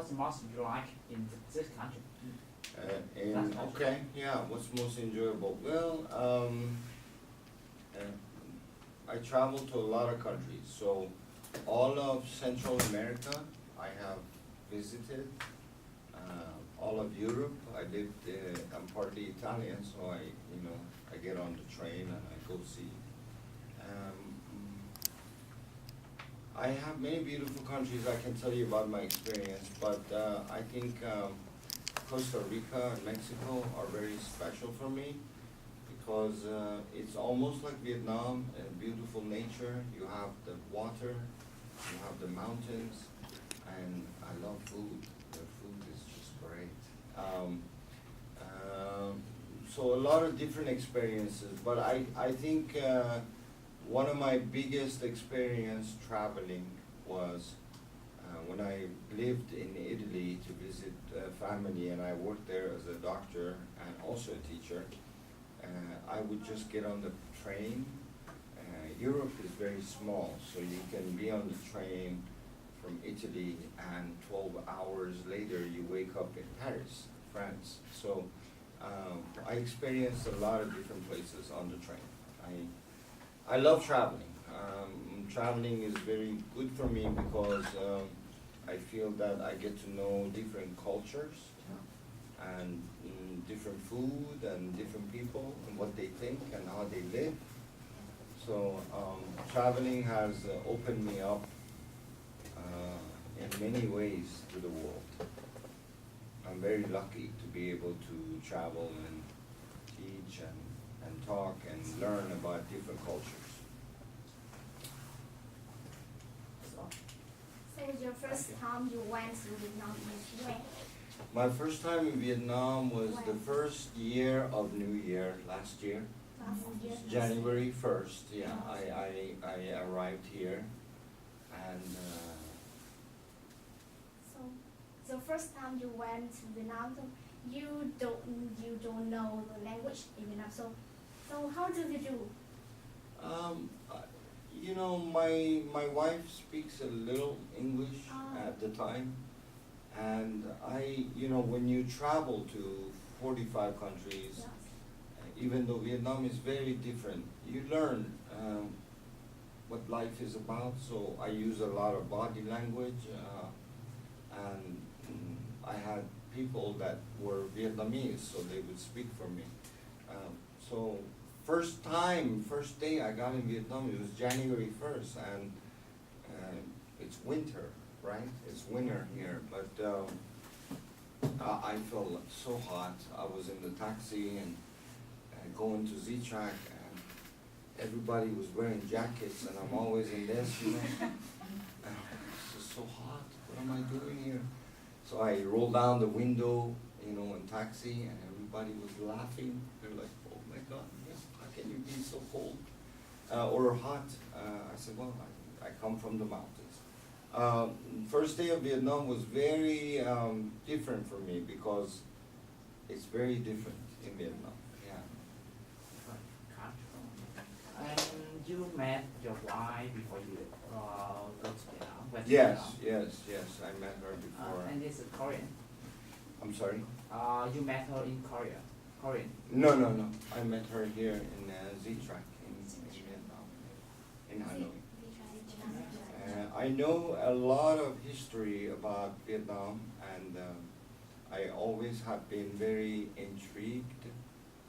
what's the most you like in this country? Okay, yeah, what's most enjoyable? Well, I travel to a lot of countries, so all of Central America I have visited, all of Europe. I lived, I'm partly Italian, so I get on the train and I go see. I have many beautiful countries I can tell you about my experience, but I think Costa Rica and Mexico are very special for me because it's almost like Vietnam, beautiful nature. You have the water, you have the mountains, and I love food. Their food is just great. So a lot of different experiences, but I think one of my biggest experience traveling was when I lived in Italy to visit family, and I worked there as a doctor and also a teacher. I would just get on the train. Europe is very small, so you can be on the train from Italy and 12 hours later you wake up in Paris, France. So I experienced a lot of different places on the train. I love traveling. Traveling is very good for me because I feel that I get to know different cultures and different food and different people and what they think and how they live. So traveling has opened me up in many ways to the world. I'm very lucky to be able to travel and teach and talk and learn about different cultures. So your first time you went to Vietnam is when? My first time in Vietnam was the first year of New Year, last year. January 1st, yeah, I arrived here, and So the first time you went to Vietnam, so you don't know the language in Vietnam. So how did you do? My wife speaks a little English at the time, and when you travel to 45 countries. Yes. Even though Vietnam is very different, you learn what life is about. So I use a lot of body language, and I had people that were Vietnamese, so they would speak for me. So first day I got in Vietnam, it was January 1st, and it's winter, right? It's winter here, but I felt so hot. I was in the taxi and going to Z-Track, and everybody was wearing jackets, and I'm always in this, It's just so hot. What am I doing here? So I rolled down the window, in taxi, and everybody was laughing. They're like, "Oh my God, how can you be so cold or hot?" I said, "Well, I come from the mountains." First day of Vietnam was very different for me because it's very different in Vietnam. And you met your wife before you go to Vietnam? Yes, I met her before. And it's Korean? I'm sorry? You met her in Korean? No. I met her here in Z-Track in Vietnam, in Hanoi. I know a lot of history about Vietnam, and I always have been very intrigued,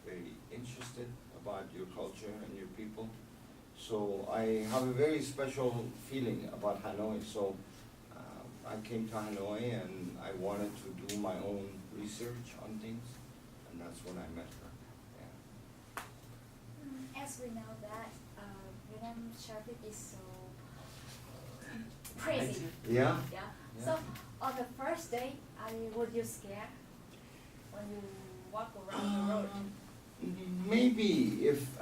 very interested about your culture and your people. So I have a very special feeling about Hanoi. So I came to Hanoi and I wanted to do my own research on things, and that's when I met her. Yeah. As we know that Vietnam traffic is so crazy. Yeah. So on the first day, were you scared when you walk around the road? Maybe if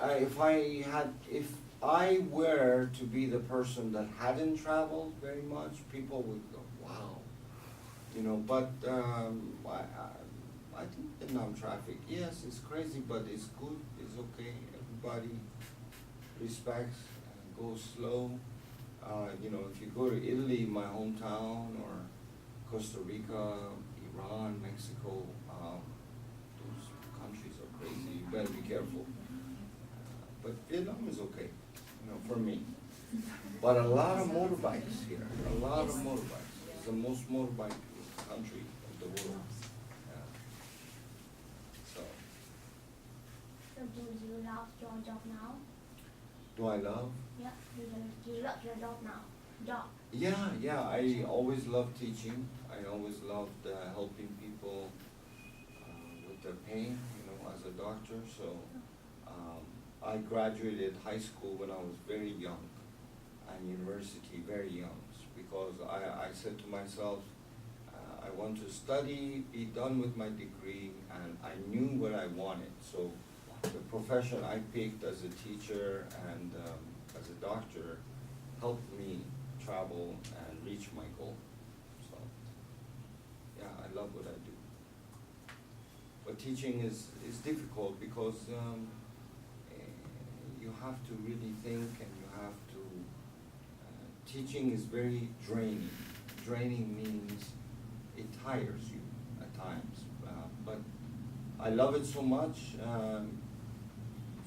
I were to be the person that hadn't traveled very much, people would go, "Wow," But I think Vietnam traffic, yes, it's crazy, but it's good. It's okay. Everybody respects and goes slow. If you go to Italy, my hometown, or Costa Rica, Iran, Mexico, those countries are crazy. You better be careful. But Vietnam is okay, you know, for me. But a lot of motorbikes here. A lot of motorbikes. It's the most motorbike country of the world. So do you love your job now? do I love? Yeah, do you love your job now? Job. Yeah, I always loved teaching. I always loved helping people with their pain, you know, as a doctor. So I graduated high school when I was very young, and university very young, because I said to myself, I want to study, be done with my degree, and I knew what I wanted. So the profession I picked as a teacher and as a doctor helped me travel and reach my goal. So yeah, I love what I do. But teaching is difficult because you have to really think, and you have to, teaching is very draining. Draining means it tires you at times, but I love it so much,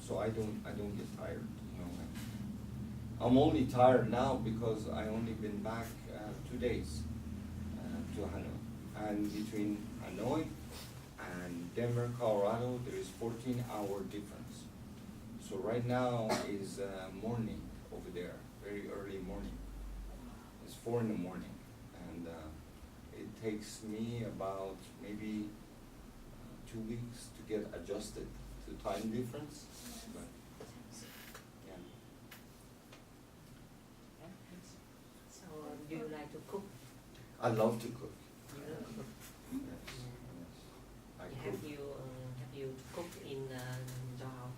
so I don't get tired, you know. I'm only tired now because I only been back 2 days to Hanoi, and between Hanoi and Denver, Colorado, there is 14-hour difference. So right now is morning over there, very early morning. It's 4 in the morning, and it takes me about maybe 2 weeks to get adjusted to time difference. But yeah. So do you like to cook? I love to cook. You love to cook. Yes, yes. I cook. Have you cooked in your house?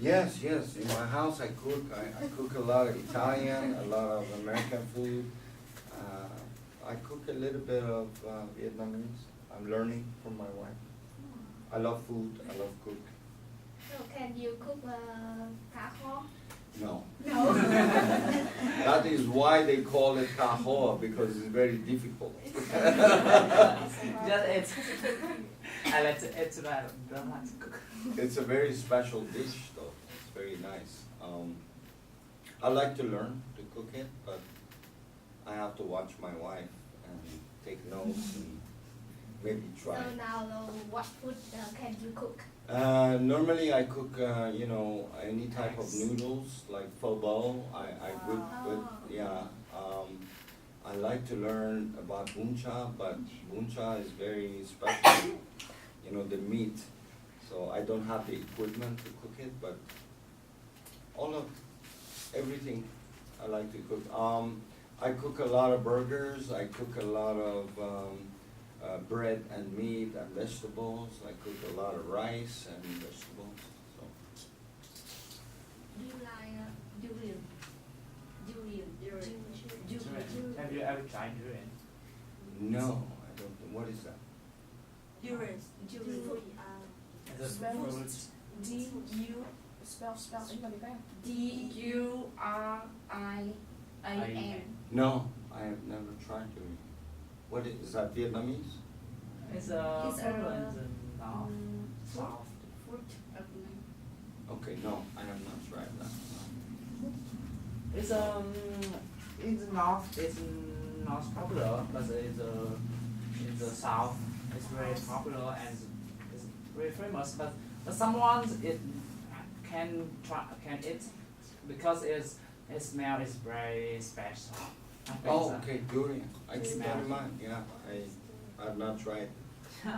Yes. In my house I cook. I cook a lot of Italian, a lot of American food. I cook a little bit of Vietnamese. I'm learning from my wife. I love food. I love cook. So can you cook cá kho? No. No. That is why they call it cá hoa, because it's very difficult. Just it's. I like to eat, but I don't like to cook. It's a very special dish, though. It's very nice. I like to learn to cook it, but I have to watch my wife and take notes and maybe try. So now, what food can you cook? Normally I cook, you know, any type of noodles, like pho bo. I good, yeah. I like to learn about bún chả, but bún chả is very special, you know, the meat. So I don't have the equipment to cook it, but everything I like to cook. I cook a lot of burgers. I cook a lot of bread and meat and vegetables. I cook a lot of rice and vegetables. So. Do you like durian? Durian. Have you ever tried durian? No, I don't. What is that? Durian. It's a Spell it. fruit. Spell Durian. No, I have never tried durian. What is that? Vietnamese? It's It's fruit a- in the north, south. Fruit. Okay, no, I have not tried that. No. It's in the north it's not popular, but in the south it's very popular and it's very famous. But someone it can eat because its smell is very special. I think Oh, so. okay, durian. I keep that Smell. in mind. Yeah, I have not tried. So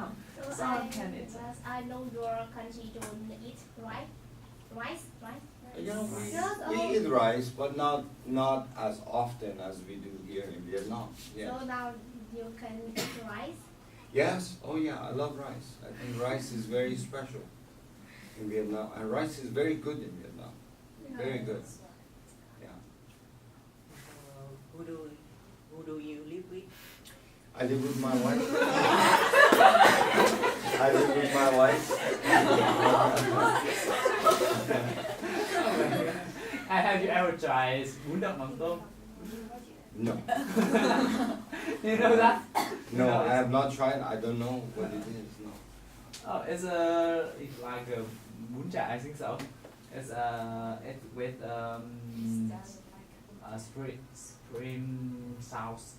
Someone can eat. I know your country don't eat rice. You know, Yes, we eat rice, but not as often as we do here in Vietnam. Yes. So now you can eat rice. Yes. Oh yeah, I love rice. I think rice is very special in Vietnam, and rice is very good in Vietnam. Very good. Yeah. Who do you live with? I live with my wife. I live with my wife. Have you ever tried bún đậu mắm tôm? No. You know that? No, No, I it's- have not tried. I don't know what it is. No. Oh, it's like a bún chả, I think so. It's it with spring sauce,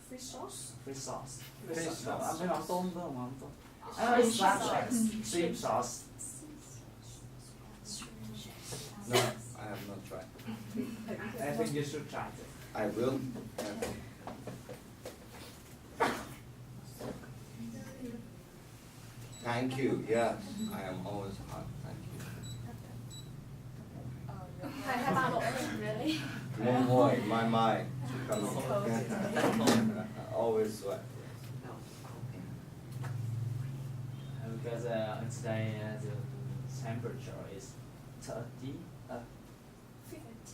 Fish sauce? fish sauce. Fish sauce. Với mắm tôm phải không? Mắm tôm. Oh, It's shrimp like sauce. shrimp sauce. No, I have not tried. I think you should try it. I will. Yeah. Thank you. Yes, I am always hot. Thank you. Hai ba độ really. Mồ hôi, my mind. Cold. Always sweat. Because today the temperature is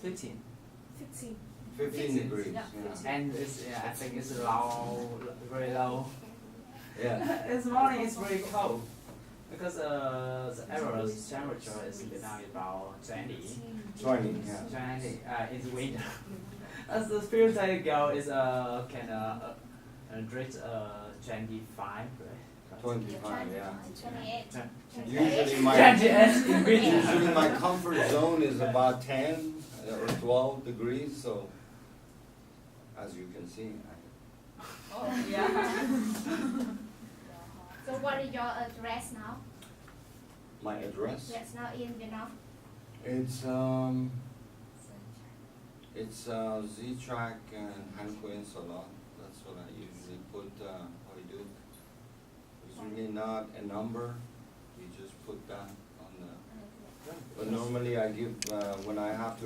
15. 15. 15 degrees. Yeah, Yeah. And it's I think it's low, very low. Yeah. This morning it's very cold because the average temperature is now about 20. 20. Yeah. 20 in winter. As the few days ago is can reach 25, right? 25. Yeah. 28. Usually my 28 in winter. usually my comfort zone is about 10 or 12 degrees. So as you can see, Oh, yeah. So what is your address now? my address. Yes, now in Vietnam. It's Z-Track and Han Quyen Salon. That's what I usually put. What I do. It's really not a number. You just put that on the. But normally I give when I have to.